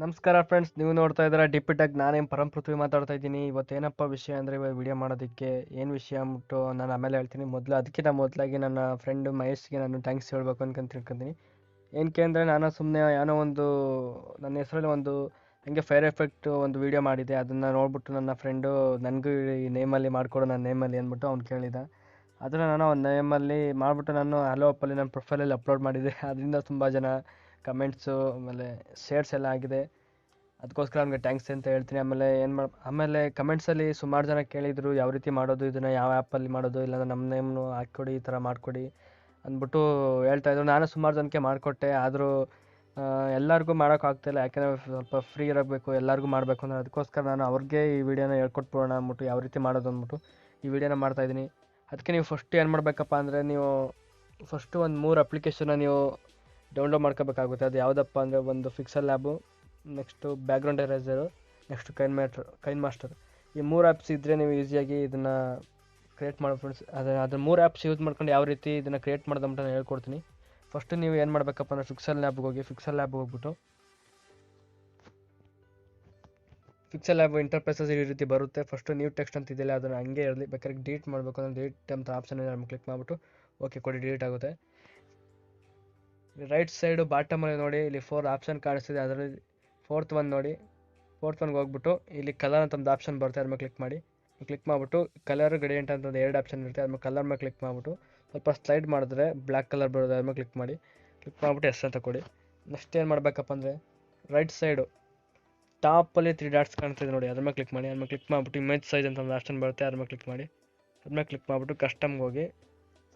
ನಮಸ್ಕಾರ ಫ್ರೆಂಡ್ಸ್, ನೀವು ನೋಡ್ತಾ ಇದ್ದೀರಾ ಡಿಪಿಟೆಕ್. ನಾನೇನು ಪರಂ ಪೃಥ್ವಿ ಮಾತಾಡ್ತಾ ಇದ್ದೀನಿ. ಇವತ್ತೇನಪ್ಪ ವಿಷಯ ಅಂದರೆ, ಇವಾಗ ವಿಡಿಯೋ ಮಾಡೋದಕ್ಕೆ ಏನು ವಿಷಯ ಅಂದ್ಬಿಟ್ಟು ನಾನು ಆಮೇಲೆ ಹೇಳ್ತೀನಿ. ಅದಕ್ಕಿಂತ ಮೊದಲಾಗಿ ನನ್ನ ಫ್ರೆಂಡ್ ಮಹೇಶ್ಗೆ ನಾನು ಥ್ಯಾಂಕ್ಸ್ ಹೇಳಬೇಕು ಅನ್ಕೊಂಡು ತಿಳ್ಕೊತೀನಿ. ಏನಕ್ಕೆ ಅಂದರೆ, ನಾನು ಸುಮ್ಮನೆ ಏನೋ ಒಂದು ನನ್ನ ಹೆಸರಲ್ಲಿ ಒಂದು ಹಂಗೆ ಫೈರ್ ಎಫೆಕ್ಟ್ ಒಂದು ವೀಡಿಯೋ ಮಾಡಿದೆ. ಅದನ್ನು ನೋಡ್ಬಿಟ್ಟು ನನ್ನ ಫ್ರೆಂಡು ನನಗೂ ಈ ನೇಮಲ್ಲಿ ಮಾಡಿಕೊಡು, ನನ್ನ ನೇಮಲ್ಲಿ ಅಂದ್ಬಿಟ್ಟು ಅವ್ನು ಕೇಳಿದ. ಅದನ್ನು ನಾನು ಒಂದು ನೇಮಲ್ಲಿ ಮಾಡಿಬಿಟ್ಟು ನಾನು ಹಲೋ ಅಪ್ಪಲ್ಲಿ ನನ್ನ ಪ್ರೊಫೈಲಲ್ಲಿ ಅಪ್ಲೋಡ್ ಮಾಡಿದ್ದೆ. ಅದರಿಂದ ತುಂಬ ಜನ ಕಮೆಂಟ್ಸು ಆಮೇಲೆ ಶೇರ್ಸ್ ಎಲ್ಲ ಆಗಿದೆ. ಅದಕ್ಕೋಸ್ಕರ ಅವ್ನಿಗೆ ಥ್ಯಾಂಕ್ಸ್ ಅಂತ ಹೇಳ್ತೀನಿ. ಆಮೇಲೆ ಕಮೆಂಟ್ಸಲ್ಲಿ ಸುಮಾರು ಜನ ಕೇಳಿದರು, ಯಾವ ರೀತಿ ಮಾಡೋದು, ಇದನ್ನು ಯಾವ ಆ್ಯಪಲ್ಲಿ ಮಾಡೋದು, ಇಲ್ಲಾಂದ್ರೆ ನಮ್ಮ ನೇಮ್ನು ಹಾಕ್ಕೊಡಿ, ಈ ಥರ ಮಾಡಿಕೊಡಿ ಅಂದ್ಬಿಟ್ಟು ಹೇಳ್ತಾಯಿದ್ರು. ನಾನು ಸುಮಾರು ಜನಕ್ಕೆ ಮಾಡಿಕೊಟ್ಟೆ. ಆದರೂ ಎಲ್ಲರಿಗೂ ಮಾಡೋಕ್ಕಾಗ್ತಾಯಿಲ್ಲ, ಯಾಕೆಂದರೆ ಸ್ವಲ್ಪ ಫ್ರೀ ಇರಬೇಕು, ಎಲ್ಲರಿಗೂ ಮಾಡಬೇಕು ಅಂದರೆ. ಅದಕ್ಕೋಸ್ಕರ ನಾನು ಅವ್ರಿಗೆ ಈ ವಿಡಿಯೋನ ಹೇಳ್ಕೊಟ್ಬಿಡೋಣ ಅಂದ್ಬಿಟ್ಟು, ಯಾವ ರೀತಿ ಮಾಡೋದು ಅಂದ್ಬಿಟ್ಟು ಈ ವಿಡಿಯೋನ ಮಾಡ್ತಾಯಿದ್ದೀನಿ. ಅದಕ್ಕೆ ನೀವು ಫಸ್ಟ್ ಏನು ಮಾಡಬೇಕಪ್ಪ ಅಂದರೆ, ನೀವು ಫಸ್ಟು ಒಂದು 3 ಅಪ್ಲಿಕೇಶನ್ನ ನೀವು ಡೌನ್ಲೋಡ್ ಮಾಡ್ಕೋಬೇಕಾಗುತ್ತೆ. ಅದು ಯಾವುದಪ್ಪ ಅಂದರೆ, ಒಂದು PixelLab, next background eraser, next KineMaster. ಈ 3 ಆ್ಯಪ್ಸ್ ಇದ್ದರೆ ನೀವು ಈಸಿಯಾಗಿ ಇದನ್ನು ಕ್ರಿಯೇಟ್ ಮಾಡೋ ಫ್ರೆಂಡ್ಸ್. ಅದ್ರ 3 ಆ್ಯಪ್ಸ್ ಯೂಸ್ ಮಾಡ್ಕೊಂಡು ಯಾವ ರೀತಿ ಇದನ್ನು ಕ್ರಿಯೇಟ್ ಮಾಡೋದು ಅಂತ ನಾನು ಹೇಳ್ಕೊಡ್ತೀನಿ. ಫಸ್ಟು ನೀವು ಏನು ಮಾಡಬೇಕಪ್ಪ ಅಂದರೆ, ಪಿಕ್ಸೆಲ್ ಲ್ಯಾಬ್ಗೆ ಹೋಗ್ಬಿಟ್ಟು, ಪಿಕ್ಸೆಲ್ ಲ್ಯಾಬ್ ಇಂಟರ್ಫೇಸಸ್ ಈ ರೀತಿ ಬರುತ್ತೆ. ಫಸ್ಟು ನ್ಯೂ ಟೆಕ್ಸ್ಟ್ ಅಂತ ಇದೆಯಲ್ಲ, ಅದನ್ನು ಹಂಗೆ ಇರಲಿ. ಬೇಕಾದ್ರೆ ಡಿಲೀಟ್ ಮಾಡಬೇಕು ಅಂದರೆ ಡಿಲೀಟ್ ಅಂತ ಆಪ್ಷನ್ ಇದೆ, ಕ್ಲಿಕ್ ಮಾಡಿಬಿಟ್ಟು ಓಕೆ ಕೊಡಿ, ಡಿಲೀಟ್ ಆಗುತ್ತೆ. ರೈಟ್ ಸೈಡು ಬಾಟಮಲ್ಲಿ ನೋಡಿ, ಇಲ್ಲಿ 4 ಆಪ್ಷನ್ ಕಾಣಿಸ್ತಿದೆ. ಅದರಲ್ಲಿ ಫೋರ್ತ್ ಒನ್ ನೋಡಿ. ಫೋರ್ತ್ ಒನ್ಗೆ ಹೋಗ್ಬಿಟ್ಟು ಇಲ್ಲಿ ಕಲರ್ ಅಂತ ಒಂದು ಆಪ್ಷನ್ ಬರುತ್ತೆ, ಅದ್ರ ಮೇಲೆ ಕ್ಲಿಕ್ ಮಾಡಿಬಿಟ್ಟು ಕಲರ್ ಗ್ರೇಡಿಯಂಟ್ ಅಂತ ಒಂದು 2 ಆಪ್ಷನ್ ಇರುತ್ತೆ. ಅದ್ರ ಕಲರ್ ಮೇಲೆ ಕ್ಲಿಕ್ ಮಾಡಿಬಿಟ್ಟು ಸ್ವಲ್ಪ ಸ್ಲೈಡ್ ಮಾಡಿದ್ರೆ ಬ್ಲ್ಯಾಕ್ ಕಲರ್ ಬರೋದು, ಅದ್ರ ಮೇಲೆ ಕ್ಲಿಕ್ ಮಾಡಿಬಿಟ್ಟು ಎಸ್ ಅಂತ ಕೊಡಿ. ನೆಕ್ಸ್ಟ್ ಏನು ಮಾಡಬೇಕಪ್ಪ ಅಂದರೆ, ರೈಟ್ ಸೈಡು ಟಾಪಲ್ಲಿ 3 ಡಾಟ್ಸ್ ಕಾಣ್ತಿದೆ ನೋಡಿ, ಅದ್ರ ಮೇಲೆ ಕ್ಲಿಕ್ ಮಾಡಿಬಿಟ್ಟು ಇಮೇಜ್ ಸೈಜ್ ಅಂತ ಒಂದು ಆಪ್ಷನ್ ಬರುತ್ತೆ, ಅದ್ರ ಮೇಲೆ ಕ್ಲಿಕ್ ಮಾಡಿಬಿಟ್ಟು ಕಸ್ಟಮ್ಗೆ ಹೋಗಿ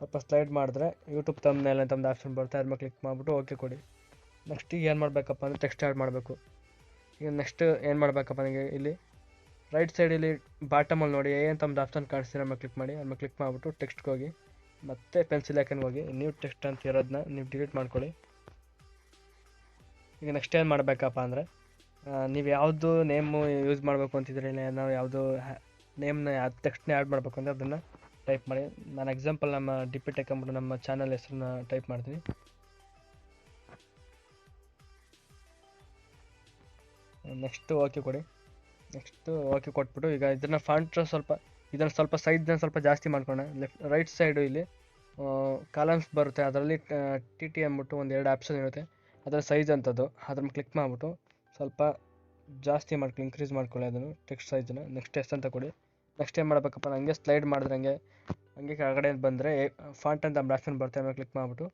ಸ್ವಲ್ಪ ಸ್ಲೈಡ್ ಮಾಡಿದ್ರೆ ಯೂಟ್ಯೂಬ್ ಥಂಬ್ನೇಲ್ ಅಂತ ಒಂದು ಆಪ್ಷನ್ ಬರುತ್ತೆ, ಅದ್ರ ಮೇಲೆ ಕ್ಲಿಕ್ ಮಾಡಿಬಿಟ್ಟು ಓಕೆ ಕೊಡಿ. ನೆಕ್ಸ್ಟ್ ಈಗ ಏನು ಮಾಡಬೇಕಪ್ಪ ಅಂದರೆ, ಟೆಕ್ಸ್ಟ್ ಆ್ಯಡ್ ಮಾಡಬೇಕು. ಈಗ ನೆಕ್ಸ್ಟ್ ಏನು ಮಾಡಬೇಕಪ್ಪ ನನಗೆ, ಇಲ್ಲಿ ರೈಟ್ ಸೈಡಲ್ಲಿ ಬಾಟಮಲ್ಲಿ ನೋಡಿ ಅಂತ ಒಂದು ಆಪ್ಷನ್ ಕಾಣಿಸ್ತೀರ, ಅದ್ರ ಮೇಲೆ ಕ್ಲಿಕ್ ಮಾಡಿಬಿಟ್ಟು ಟೆಕ್ಸ್ಟ್ಗೆ ಹೋಗಿ ಮತ್ತೆ ಪೆನ್ಸಿಲ್ ಐಕನ್ಗೆ ಹೋಗಿ ನ್ಯೂ ಟೆಕ್ಸ್ಟ್ ಅಂತ ಇರೋದನ್ನ ನೀವು ಡಿಲೀಟ್ ಮಾಡ್ಕೊಳ್ಳಿ. ಈಗ ನೆಕ್ಸ್ಟ್ ಏನು ಮಾಡಬೇಕಪ್ಪ ಅಂದರೆ, ನೀವು ಯಾವುದು ನೇಮು ಯೂಸ್ ಮಾಡಬೇಕು ಅಂತಿದ್ರೆ, ನಾವು ಯಾವುದು ನೇಮ್ನ ಟೆಕ್ಸ್ಟ್ನ ಆ್ಯಡ್ ಮಾಡಬೇಕು ಅಂದರೆ ಅದನ್ನು ಟೈಪ್ ಮಾಡಿ. ನಾನು ಎಕ್ಸಾಂಪಲ್ ನಮ್ಮ ಡಿಪಿಟೆಕ್ ಅಂದ್ಬಿಟ್ಟು ನಮ್ಮ ಚಾನಲ್ ಹೆಸರನ್ನ ಟೈಪ್ ಮಾಡ್ತೀನಿ. ನೆಕ್ಸ್ಟು ಓಕೆ ಕೊಡಿ. ನೆಕ್ಸ್ಟು ಓಕೆ ಕೊಟ್ಬಿಟ್ಟು ಈಗ ಇದನ್ನು ಸ್ವಲ್ಪ ಸೈಜ್ನ ಸ್ವಲ್ಪ ಜಾಸ್ತಿ ಮಾಡ್ಕೊಳ್ಳೋಣ. ರೈಟ್ ಸೈಡು ಇಲ್ಲಿ ಕಾಲಮ್ಸ್ ಬರುತ್ತೆ, ಅದರಲ್ಲಿ TT ಅಂದ್ಬಿಟ್ಟು ಒಂದು 2 ಆಪ್ಷನ್ ಇರುತ್ತೆ. ಅದರ ಸೈಜ್ ಅಂತದ್ದು, ಅದ್ರ ಕ್ಲಿಕ್ ಮಾಡಿಬಿಟ್ಟು ಸ್ವಲ್ಪ ಜಾಸ್ತಿ ಇನ್ಕ್ರೀಸ್ ಮಾಡ್ಕೊಳ್ಳಿ ಅದನ್ನು ಟೆಕ್ಸ್ಟ್ ಸೈಜನ್ನ. ನೆಕ್ಸ್ಟ್ ಎಸ್ ಅಂತ ಕೊಡಿ. ನೆಕ್ಸ್ಟ್ ಏನು ಮಾಡಬೇಕಪ್ಪ, ಹಂಗೆ ಸ್ಲೈಡ್ ಮಾಡಿದ್ರೆ ಹಂಗೆ ಕೆಳಗಡೆ ಬಂದರೆ ಫಾಂಟ್ ಅಂತ ಆಪ್ಷನ್ ಬರುತ್ತೆ, ಆಮೇಲೆ ಕ್ಲಿಕ್ ಮಾಡಿಬಿಟ್ಟು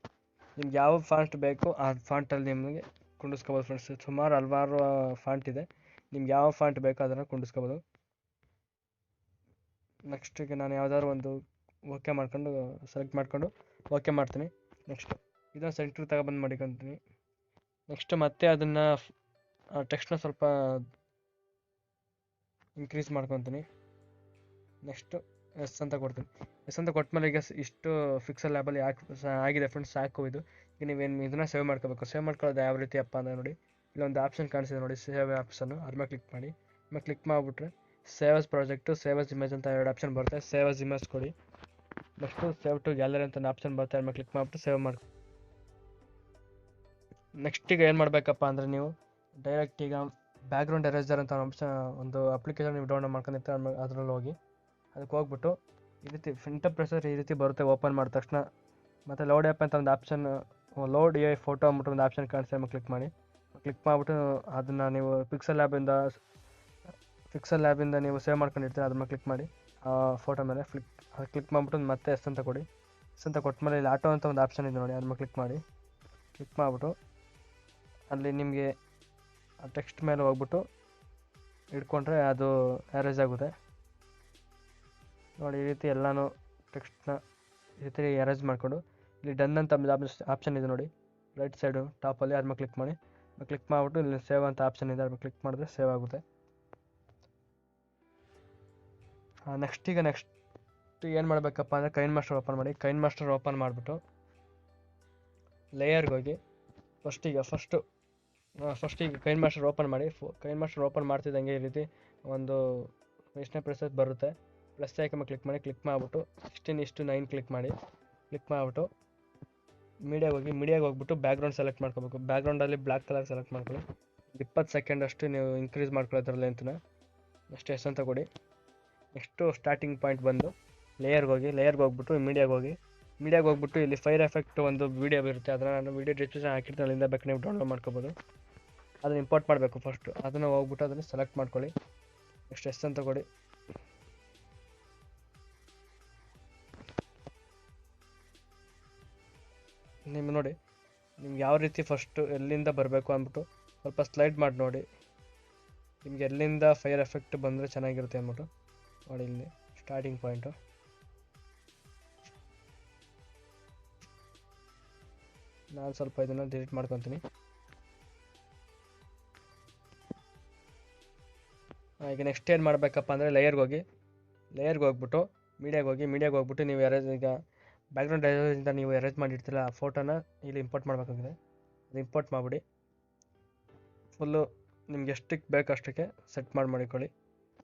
ನಿಮ್ಗೆ ಯಾವ ಫಾಂಟ್ ಬೇಕು ಆ ಫಾಂಟಲ್ಲಿ ನಿಮಗೆ ಕುಂಡಿಸ್ಕೋಬೋದು ಫ್ರೆಂಡ್ಸ್. ಸುಮಾರು ಹಲವಾರು ಫಾಂಟ್ ಇದೆ, ನಿಮ್ಗೆ ಯಾವ ಫಾಂಟ್ ಬೇಕೋ ಅದನ್ನು ಕುಂಡಿಸ್ಕೋಬೋದು. ನೆಕ್ಸ್ಟ್ ಈಗ ನಾನು ಯಾವ್ದಾದ್ರು ಒಂದು ಸೆಲೆಕ್ಟ್ ಮಾಡ್ಕೊಂಡು ಓಕೆ ಮಾಡ್ತೀನಿ. ನೆಕ್ಸ್ಟ್ ಇದನ್ನು ಸೆಂಟ್ರ್ ತಗೊಬಂದು ಮಾಡಿಕೊತೀನಿ. ನೆಕ್ಸ್ಟ್ ಮತ್ತೆ ಅದನ್ನು ಟೆಕ್ಸ್ಟ್ನ ಸ್ವಲ್ಪ ಇನ್ಕ್ರೀಸ್ ಮಾಡ್ಕೊತೀನಿ. ನೆಕ್ಸ್ಟು ಎಸ್ ಅಂತ ಕೊಡ್ತೀನಿ. ಎಸ್ ಅಂತ ಕೊಟ್ಟಮೇಲೆ ಈಗ ಇಷ್ಟು ಪಿಕ್ಸೆಲ್ ಲ್ಯಾಬಲ್ಲಿ ಆಗಿದೆ ಫ್ರೆಂಡ್ಸ್, ಸಾಕು ಇದು. ಈಗ ನೀವೇನು ಇದನ್ನು ಸೇವ್ ಮಾಡ್ಕೋಬೇಕು. ಸೇವ್ ಮಾಡ್ಕೊಳ್ಳೋದು ಯಾವ ರೀತಿ ಅಪ್ಪ ಅಂದರೆ ನೋಡಿ, ಇಲ್ಲೊಂದು ಆಪ್ಷನ್ ಕಾಣಿಸಿದೆ ನೋಡಿ, ಸೇವ್ ಆಪ್ಷನ್ನು, ಅದ್ರ ಮೇಲೆ ಕ್ಲಿಕ್ ಮಾಡಿ. ಆಮೇಲೆ ಕ್ಲಿಕ್ ಮಾಡಿಬಿಟ್ರೆ save as project, save as image ಅಂತ 2 ಆಪ್ಷನ್ ಬರುತ್ತೆ, ಸೇವ್ ಆಸ್ ಇಮೇಜ್ ಕೊಡಿ. ನೆಕ್ಸ್ಟು ಸೇವ್ ಟು ಗ್ಯಾಲರಿ ಅಂತ ಒಂದು ಆಪ್ಷನ್ ಬರುತ್ತೆ, ಅದ್ರ ಮೇಲೆ ಕ್ಲಿಕ್ ಮಾಡಿಬಿಟ್ಟು ಸೇವ್ ಮಾಡಿ. ನೆಕ್ಸ್ಟ್ ಈಗ ಏನು ಮಾಡಬೇಕಪ್ಪ ಅಂದರೆ, ನೀವು ಡೈರೆಕ್ಟ್ ಈಗ ಬ್ಯಾಕ್ಗ್ರೌಂಡ್ ಎರೇಸರ್ ಅಂತ ಒಂದು ಅಪ್ಲಿಕೇಶನ್ ನೀವು ಡೌನ್ಲೋಡ್ ಮಾಡ್ಕೊಂಡಿರ್ತೀರ, ಅದರಲ್ಲಿ ಹೋಗಿ ಅದಕ್ಕೆ ಹೋಗ್ಬಿಟ್ಟು ಈ ರೀತಿ ಇಂಟರ್ಪ್ರೆಸರ್ ಈ ರೀತಿ ಬರುತ್ತೆ ಓಪನ್ ಮಾಡಿದ ತಕ್ಷಣ. ಮತ್ತು ಲೋಡ್ ಆ್ಯಪ್ ಅಂತ ಒಂದು ಆಪ್ಷನ್, ಲೋಡ್ ಎ ಫೋಟೋ ಅಂದ್ಬಿಟ್ಟು ಒಂದು ಆಪ್ಷನ್ ಕಾಣಿಸ್ತದೆ, ಆಮೇಲೆ ಕ್ಲಿಕ್ ಮಾಡಿಬಿಟ್ಟು ಅದನ್ನು ನೀವು ಪಿಕ್ಸೆಲ್ ಲ್ಯಾಬಿಂದ ನೀವು ಸೇವ್ ಮಾಡ್ಕೊಂಡಿರ್ತೀರ, ಅದ್ರ ಮೇಲೆ ಕ್ಲಿಕ್ ಮಾಡಿ ಆ ಫೋಟೋ ಮೇಲೆ ಕ್ಲಿಕ್ ಮಾಡಿಬಿಟ್ಟು ಮತ್ತೆ ಎಸ್ ಅಂತ ಕೊಡಿ. ಎಸ್ ಅಂತ ಕೊಟ್ಟಮೇಲೆ ಇಲ್ಲಿ ಆಟೋ ಅಂತ ಒಂದು ಆಪ್ಷನ್ ಇದೆ ನೋಡಿ, ಅದ್ರ ಮೇಲೆ ಕ್ಲಿಕ್ ಮಾಡಿಬಿಟ್ಟು ಅಲ್ಲಿ ನಿಮಗೆ ಆ ಟೆಕ್ಸ್ಟ್ ಮೇಲೆ ಹೋಗ್ಬಿಟ್ಟು ಇಟ್ಕೊಂಡ್ರೆ ಅದು ಎರೇಸ್ ಆಗುತ್ತೆ ನೋಡಿ. ಈ ರೀತಿ ಎಲ್ಲನೂ ಟೆಕ್ಸ್ಟ್ನ ಈ ರೀತಿ ಎರೇಸ್ ಮಾಡಿಕೊಂಡು ಇಲ್ಲಿ ಡನ್ ಅಂತ ಆಪ್ಷನ್ ಇದೆ ನೋಡಿ, ರೈಟ್ ಸೈಡು ಟಾಪಲ್ಲಿ, ಅದ್ರ ಮೇಲೆ ಕ್ಲಿಕ್ ಮಾಡಿಬಿಟ್ಟು ಇಲ್ಲಿ ಸೇವ್ ಅಂತ ಆಪ್ಷನ್ ಇದೆ, ಅದ್ರ ಕ್ಲಿಕ್ ಮಾಡಿದ್ರೆ ಸೇವ್ ಆಗುತ್ತೆ. ನೆಕ್ಸ್ಟ್ ಏನು ಮಾಡಬೇಕಪ್ಪ ಅಂದರೆ, ಕೈನ್ ಮಾಸ್ಟರ್ ಓಪನ್ ಮಾಡಿ. ಕೈನ್ ಮಾಸ್ಟರ್ ಓಪನ್ ಮಾಡಿಬಿಟ್ಟು ಲೇಯರ್ಗೆ ಹೋಗಿ ಫಸ್ಟಿಗೆ ಕೈನ್ ಮಾಸ್ಟರ್ ಓಪನ್ ಮಾಡಿ. ಕೈನ್ ಮಾಸ್ಟರ್ ಓಪನ್ ಮಾಡ್ತಿದ್ದಂಗೆ ಈ ರೀತಿ ಒಂದು ನೇಷನಲ್ ಪ್ರೆಸಸ್ ಬರುತ್ತೆ, ಪ್ಲಸ್ ಐಕನ್ ಕ್ಲಿಕ್ ಮಾಡಿಬಿಟ್ಟು 16:9 ಕ್ಲಿಕ್ ಮಾಡಿಬಿಟ್ಟು ಮೀಡಿಯಾಗೆ ಹೋಗ್ಬಿಟ್ಟು ಬ್ಯಾಕ್ಗ್ರೌಂಡ್ ಸೆಲೆಕ್ಟ್ ಮಾಡ್ಕೋಬೇಕು. ಬ್ಯಾಕ್ಗ್ರೌಂಡಲ್ಲಿ ಬ್ಲ್ಯಾಕ್ ಕಲರ್ ಸೆಲೆಕ್ಟ್ ಮಾಡ್ಕೊಳ್ಳಿ. 20 ಸೆಕೆಂಡ್ ಅಷ್ಟು ನೀವು ಇನ್ಕ್ರೀಸ್ ಮಾಡ್ಕೊಳ್ಳೋದ್ರ ಲೆಂತ್ನ. ನೆಕ್ಸ್ಟ್ ಎಸ್ ಅಂತ ಕೊಡಿ. ನೆಕ್ಸ್ಟು ಸ್ಟಾರ್ಟಿಂಗ್ ಪಾಯಿಂಟ್ ಬಂದು ಲೇಯರ್ಗೆ ಹೋಗ್ಬಿಟ್ಟು ಮೀಡಿಯಾಗೆ ಹೋಗ್ಬಿಟ್ಟು ಇಲ್ಲಿ ಫೈರ್ ಎಫೆಕ್ಟ್ ಒಂದು ವೀಡಿಯೋ ಇರುತ್ತೆ, ಅದನ್ನು ನಾನು ವೀಡಿಯೋ ಡಿಸ್ಕ್ರಿಪ್ಷನ್ ಹಾಕಿರ್ತೀನಿ, ಅಲ್ಲಿಂದ ಬೇಕು ನೀವು ಡೌನ್ಲೋಡ್ ಮಾಡ್ಕೋಬೋದು. ಅದನ್ನು ಇಂಪೋರ್ಟ್ ಮಾಡಬೇಕು ಫಸ್ಟು, ಅದನ್ನು ಹೋಗ್ಬಿಟ್ಟು ಅದನ್ನು ಸೆಲೆಕ್ಟ್ ಮಾಡ್ಕೊಳ್ಳಿ. ನೆಕ್ಸ್ಟ್ ಎಸ್ ಅಂತ ಕೊಡಿ. ನಿಮ್ಮ ನೋಡಿ ನಿಮ್ಗೆ ಯಾವ ರೀತಿ ಫಸ್ಟು ಎಲ್ಲಿಂದ ಬರಬೇಕು ಅಂದ್ಬಿಟ್ಟು ಸ್ವಲ್ಪ ಸ್ಲೈಡ್ ಮಾಡಿ ನೋಡಿ, ನಿಮ್ಗೆ ಎಲ್ಲಿಂದ ಫೈರ್ ಎಫೆಕ್ಟ್ ಬಂದರೆ ಚೆನ್ನಾಗಿರುತ್ತೆ ಅಂದ್ಬಿಟ್ಟು ನೋಡಿ. ಇಲ್ಲಿ ಸ್ಟಾರ್ಟಿಂಗ್ ಪಾಯಿಂಟು ನಾನು ಸ್ವಲ್ಪ ಇದನ್ನು ಡಿಲೀಟ್ ಮಾಡ್ಕೊತೀನಿ. ಈಗ ನೆಕ್ಸ್ಟ್ ಏನು ಮಾಡಬೇಕಪ್ಪ ಅಂದರೆ ಲೇಯರ್ಗೆ ಹೋಗ್ಬಿಟ್ಟು ಮೀಡಿಯಾಗೆ ಹೋಗ್ಬಿಟ್ಟು ನೀವು ಈಗ ಬ್ಯಾಕ್ಗ್ರೌಂಡ್ ಇಂದ ನೀವು ಅರೇಂಜ್ ಮಾಡಿರ್ತೀರ ಆ ಫೋಟೋನ ಇಲ್ಲಿ ಇಂಪೋರ್ಟ್ ಮಾಡಬೇಕಾಗಿದೆ. ಅದು ಇಂಪೋರ್ಟ್ ಮಾಡಿಬಿಡಿ. ಫುಲ್ಲು ನಿಮ್ಗೆ ಎಷ್ಟಕ್ಕೆ ಬೇಕು ಅಷ್ಟಕ್ಕೆ ಸೆಟ್ ಮಾಡಿಕೊಳ್ಳಿ.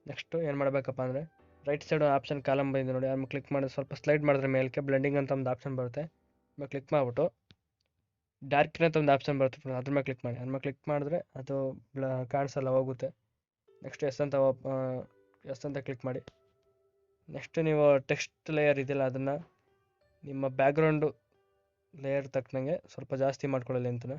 ನೆಕ್ಸ್ಟು ಏನು ಮಾಡಬೇಕಪ್ಪ ಅಂದರೆ ರೈಟ್ ಸೈಡ್ ಆಪ್ಷನ್ ಕಾಲಮ್ ಬಂದಿದೆ ನೋಡಿ, ಅದನ್ನು ಕ್ಲಿಕ್ ಮಾಡಿ ಸ್ವಲ್ಪ ಸ್ಲೈಡ್ ಮಾಡಿದ್ರೆ ಮೇಲಕ್ಕೆ ಬ್ಲೆಂಡಿಂಗ್ ಅಂತ ಒಂದು ಆಪ್ಷನ್ ಬರುತ್ತೆ. ಆಮೇಲೆ ಕ್ಲಿಕ್ ಮಾಡಿಬಿಟ್ಟು ಡಾರ್ಕ್ನ ಅಂತ ಒಂದು ಆಪ್ಷನ್ ಬರುತ್ತೆ, ಅದ್ರ ಮೇಲೆ ಕ್ಲಿಕ್ ಮಾಡಿ. ಅದ್ರ ಮೇಲೆ ಕ್ಲಿಕ್ ಮಾಡಿದ್ರೆ ಅದು ಕಾಣಿಸಲ್ಲ, ಹೋಗುತ್ತೆ. ನೆಕ್ಸ್ಟ್ ಎಸ್ ಅಂತ ಕ್ಲಿಕ್ ಮಾಡಿ. ನೆಕ್ಸ್ಟ್ ನೀವು ಟೆಕ್ಸ್ಟ್ ಲೇಯರ್ ಇದೆಯಲ್ಲ ಅದನ್ನು ನಿಮ್ಮ ಬ್ಯಾಕ್ಗ್ರೌಂಡು ಲೇಯರ್ ತಕ್ಕನಂಗೆ ಸ್ವಲ್ಪ ಜಾಸ್ತಿ ಮಾಡ್ಕೊಳ್ಳಿ ಅಂತನ.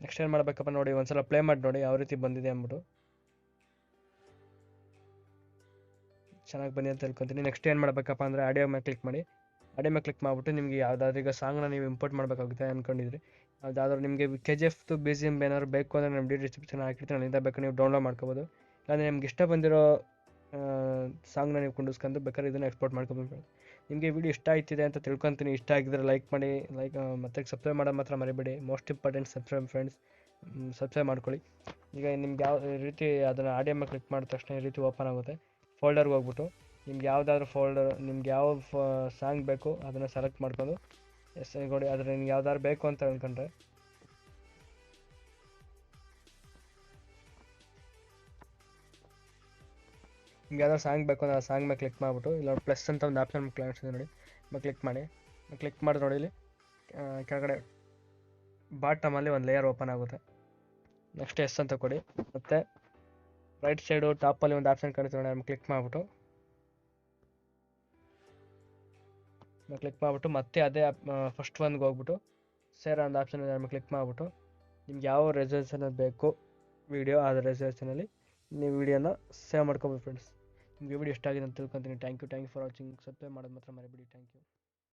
ನೆಕ್ಸ್ಟ್ ಏನು ಮಾಡಬೇಕಪ್ಪ ನೋಡಿ, ಒಂದ್ಸಲ ಪ್ಲೇ ಮಾಡಿ ನೋಡಿ ಯಾವ ರೀತಿ ಬಂದಿದೆ ಅಂದ್ಬಿಟ್ಟು. ಚೆನ್ನಾಗಿ ಬಂದಿದೆ ಅಂತ ತಿಳ್ಕೊತೀನಿ. ನೆಕ್ಸ್ಟ್ ಏನು ಮಾಡಬೇಕಪ್ಪ ಅಂದರೆ ಆಡಿಯೋ ಮೇಲೆ ಕ್ಲಿಕ್ ಮಾಡಿಬಿಟ್ಟು ನಿಮಗೆ ಯಾವುದಾದ್ರೂ ಈಗ ಸಾಂಗ್ನ ನೀವು ಇಂಪೋರ್ಟ್ ಮಾಡಬೇಕಾಗುತ್ತೆ ಅಂದ್ಕೊಂಡಿದ್ರಿ, ಯಾವುದಾದ್ರೂ ನಿಮಗೆ KGF BGM ಏನಾದ್ರು ಬೇಕು ಅಂದರೆ ನಮ್ಮ ಡಿಸ್ಕ್ರಿಪ್ಷನ್ ಹಾಕಿರ್ತೀನಿ, ಅಲ್ಲಿಂದ ಬೇಕು ನೀವು ಡೌನ್ಲೋಡ್ ಮಾಡ್ಕೋಬೋದು. ಇಲ್ಲಾಂದರೆ ನಿಮ್ಗೆ ಇಷ್ಟ ಬಂದಿರೋ ಸಾಂಗ್ನ ನೀವು ಕುಂಡಿಸ್ಕೊಂಡು ಬೇಕಾದ್ರೆ ಇದನ್ನು ಎಕ್ಸ್ಪೋರ್ಟ್ ಮಾಡ್ಕೋಬೇಕು. ನಿಮಗೆ ವಿಡಿಯೋ ಇಷ್ಟ ಆಯ್ತಿದೆ ಅಂತ ತಿಳ್ಕೊತೀನಿ. ಇಷ್ಟ ಆಗಿದ್ರೆ ಲೈಕ್ ಮಾಡಿ, ಮತ್ತೆ ಸಬ್ಸ್ಕ್ರೈಬ್ ಮಾಡೋದು ಮಾತ್ರ ಮರಿಬೇಡಿ. Most important subscribe friends, subscribe ಮಾಡ್ಕೊಳ್ಳಿ. ಈಗ ನಿಮ್ಗೆ ಯಾವ ರೀತಿ ಅದನ್ನು ಆಡಿಯೋ ಮೇಲೆ ಕ್ಲಿಕ್ ಮಾಡಿದ ತಕ್ಷಣ ಈ ರೀತಿ ಓಪನ್ ಆಗುತ್ತೆ. ಫೋಲ್ಡರ್ಗೆ ಹೋಗ್ಬಿಟ್ಟು ನಿಮ್ಗೆ ನಿಮ್ಗೆ ಯಾವ ಸಾಂಗ್ ಬೇಕು ಅದನ್ನು ಸೆಲೆಕ್ಟ್ ಮಾಡ್ಕೊಂಡು ಎಸ್ ಕೊಡಿ. ಆದರೆ ನಿಮ್ಗೆ ಯಾವ್ದಾದ್ರು ಬೇಕು ಅಂತ ಹೇಳ್ಕೊಂಡ್ರೆ ನಿಮ್ಗೆ ಯಾವ್ದಾದ್ರು ಸಾಂಗ್ ಬೇಕು ಅಂದರೆ ಆ ಸಾಂಗ್ ಮೇಲೆ ಕ್ಲಿಕ್ ಮಾಡಿಬಿಟ್ಟು ಇಲ್ಲ ಪ್ಲಸ್ ಅಂತ ಒಂದು ಆಪ್ಷನ್ ಕಾಣಿಸ್ತಿದೆ ನೋಡಿ, ಕ್ಲಿಕ್ ಮಾಡಿ ನೋಡಿ. ಇಲ್ಲಿ ಕೆಳಗಡೆ ಬಾಟಮಲ್ಲಿ ಒಂದು ಲೇಯರ್ ಓಪನ್ ಆಗುತ್ತೆ. ನೆಕ್ಸ್ಟ್ ಎಸ್ ಅಂತ ಕೊಡಿ. ಮತ್ತು ರೈಟ್ ಸೈಡು ಟಾಪಲ್ಲಿ ಒಂದು ಆಪ್ಷನ್ ಕಾಣಿಸ್ತಿದೆ ನೋಡಿ, ಕ್ಲಿಕ್ ಮಾಡಿಬಿಟ್ಟು ಮತ್ತೆ ಅದೇ ಫಸ್ಟ್ ಒನ್ಗೆ ಹೋಗ್ಬಿಟ್ಟು ಸೇರ್ ಒಂದು ಆಪ್ಷನ್ ಕ್ಲಿಕ್ ಮಾಡಿಬಿಟ್ಟು ನಿಮ್ಗೆ ಯಾವ ರೆಸಲ್ಯೂಷನಲ್ಲಿ ಬೇಕು ವೀಡಿಯೋ, ಆ ರೆಸಲ್ಯೂಷನಲ್ಲಿ ನೀವು ವೀಡಿಯೋನ ಸೇವ್ ಮಾಡ್ಕೋಬೋದು ಫ್ರೆಂಡ್ಸ್. ನಿಮಗೆ ವಿಡಿಯೋ ಇಷ್ಟ ಆಗಿದೆ ಅಂತ ತಿಳ್ಕೊತೀನಿ. Thank you for watching. Subscribe ಮಾಡೋದು ಮಾತ್ರ ಮರಿಬೇಡಿ. Thank you.